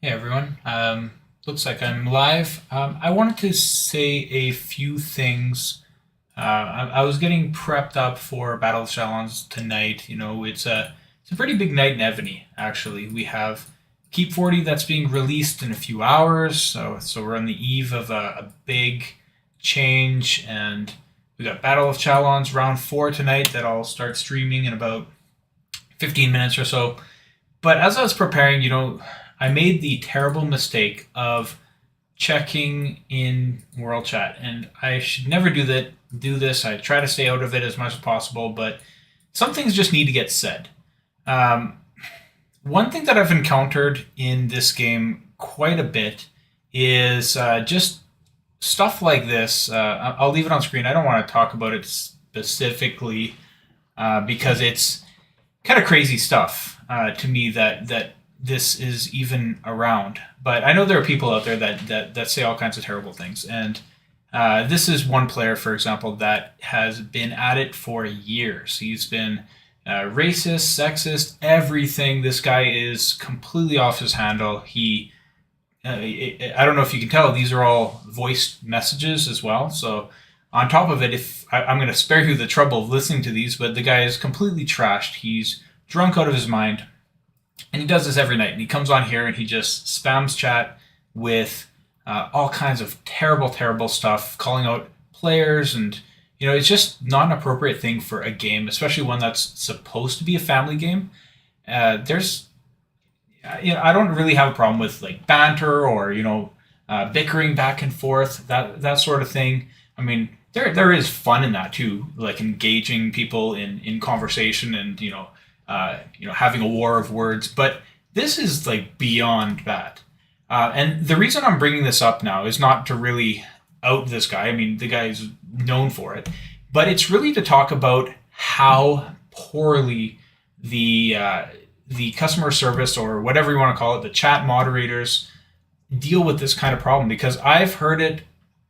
Hey everyone. Looks like I'm live. I wanted to say a few things. I was getting prepped up for Battle of Challenge tonight. It's a pretty big night in Evony. Actually, we have Keep 40 that's being released in a few hours. So we're on the eve of a big change, and we got Battle of Challenge round four tonight that I'll start streaming in about 15 minutes or so. But as I was preparing, I made the terrible mistake of checking in World Chat, and I should never do that. Do this. I try to stay out of it as much as possible, but some things just need to get said. Um, One thing that I've encountered in this game quite a bit is just stuff like this. I'll leave it on screen. I don't want to talk about it specifically because it's kind of crazy stuff to me that this is even around. But I know there are people out there that say all kinds of terrible things, and this is one player, for example, that has been at it for years. He's been racist, sexist, everything. This guy is completely off his handle. I don't know if you can tell, these are all voiced messages as well. So on top of it, if I'm going to spare you the trouble of listening to these, but the guy is completely trashed. He's drunk out of his mind, and he does this every night. And he comes on here and he just spams chat with all kinds of terrible, terrible stuff, calling out players, and it's just not an appropriate thing for a game, especially one that's supposed to be a family game. There's I don't really have a problem with like banter or bickering back and forth, that sort of thing. I mean, there is fun in that too, like engaging people in conversation and having a war of words. But this is like beyond that. And the reason I'm bringing this up now is not to really out this guy. I mean, the guy is known for it, but it's really to talk about how poorly the customer service, or whatever you want to call it, the chat moderators deal with this kind of problem, because I've heard it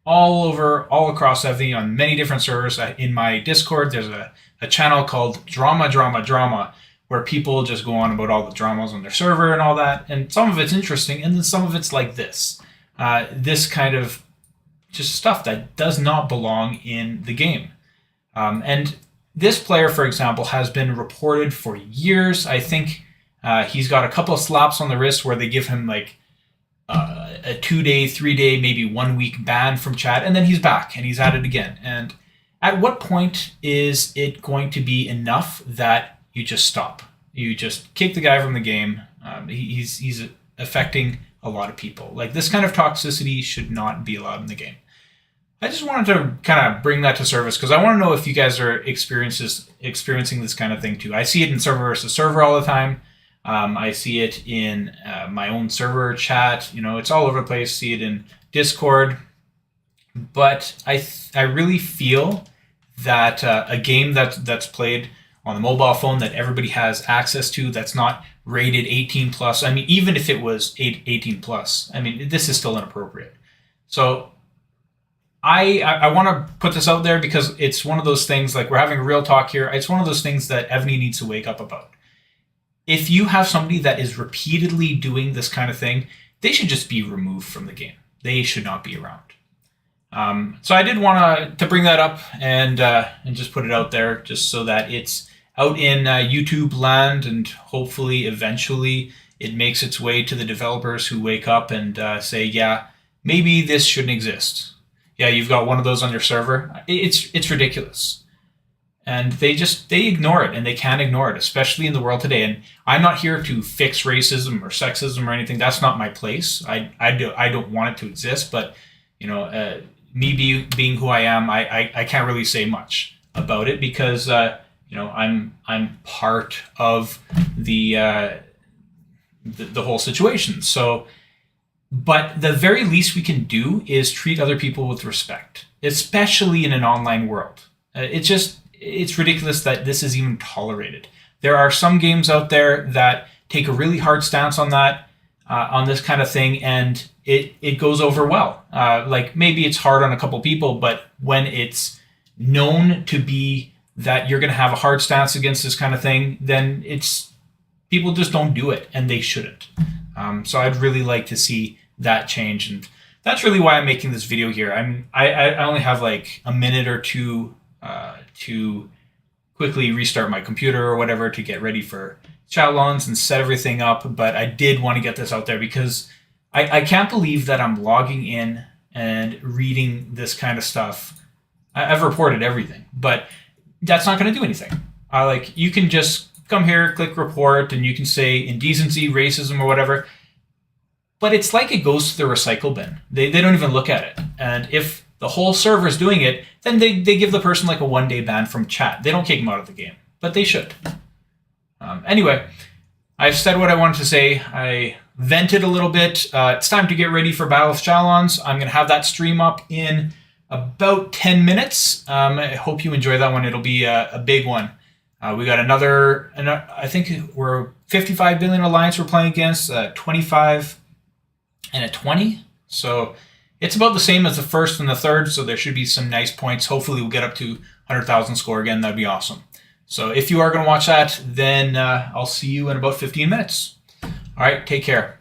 all across Evony on many different servers. In my Discord, there's a channel called Drama, where people just go on about all the dramas on their server and all that. And some of it's interesting, and then some of it's like this kind of just stuff that does not belong in the game. And this player, for example, has been reported for years. I think he's got a couple of slaps on the wrist where they give him like a 2-day, 3-day, maybe 1 week ban from chat, and then he's back and he's at it again. And at what point is it going to be enough that you just stop? You just kick the guy from the game. He's affecting a lot of people. Like, this kind of toxicity should not be allowed in the game. I just wanted to kind of bring that to service because I want to know if you guys are experiencing this kind of thing too. I see it in server versus server all the time. I see it in my own server chat. It's all over the place. See it in Discord. But I really feel that a game that's played on the mobile phone that everybody has access to, that's not rated 18 plus. I mean, even if it was 18 plus, I mean, this is still inappropriate. So I want to put this out there because it's one of those things, like, we're having a real talk here. It's one of those things that Evony needs to wake up about. If you have somebody that is repeatedly doing this kind of thing, they should just be removed from the game. They should not be around. So I did want to bring that up and just put it out there, just so that it's out in YouTube land, and hopefully eventually it makes its way to the developers who wake up and say, yeah, maybe this shouldn't exist. Yeah, you've got one of those on your server. It's ridiculous. And they ignore it, and they can't ignore it, especially in the world today. And I'm not here to fix racism or sexism or anything. That's not my place. I don't want it to exist, but me being who I am, I can't really say much about it because I'm part of the whole situation. So, but the very least we can do is treat other people with respect, especially in an online world. It's ridiculous that this is even tolerated. There are some games out there that take a really hard stance on that, on this kind of thing, and it goes over well. Like, maybe it's hard on a couple people, but when it's known to be that you're going to have a hard stance against this kind of thing, then people just don't do it, and they shouldn't. So I'd really like to see that change, and that's really why I'm making this video here. I only have like a minute or two to quickly restart my computer or whatever to get ready for challenge and set everything up, but I did want to get this out there because I can't believe that I'm logging in and reading this kind of stuff. I've reported everything, but that's not going to do anything. Like, you can just come here, click report, and you can say indecency, racism, or whatever. But it's like it goes to the recycle bin. They don't even look at it. And if the whole server is doing it, then they give the person like a 1-day ban from chat. They don't kick them out of the game, but they should. Anyway, I've said what I wanted to say. I vented a little bit. It's time to get ready for Battle of Chalons. I'm going to have that stream up in about 10 minutes. I hope you enjoy that one. It'll be a big one. We got another, I think we're 55 billion alliance we're playing against, 25 and a 20. So it's about the same as the first and the third, so there should be some nice points. Hopefully we'll get up to 100,000 score again. That'd be awesome. So if you are going to watch that, then I'll see you in about 15 minutes. All right, take care.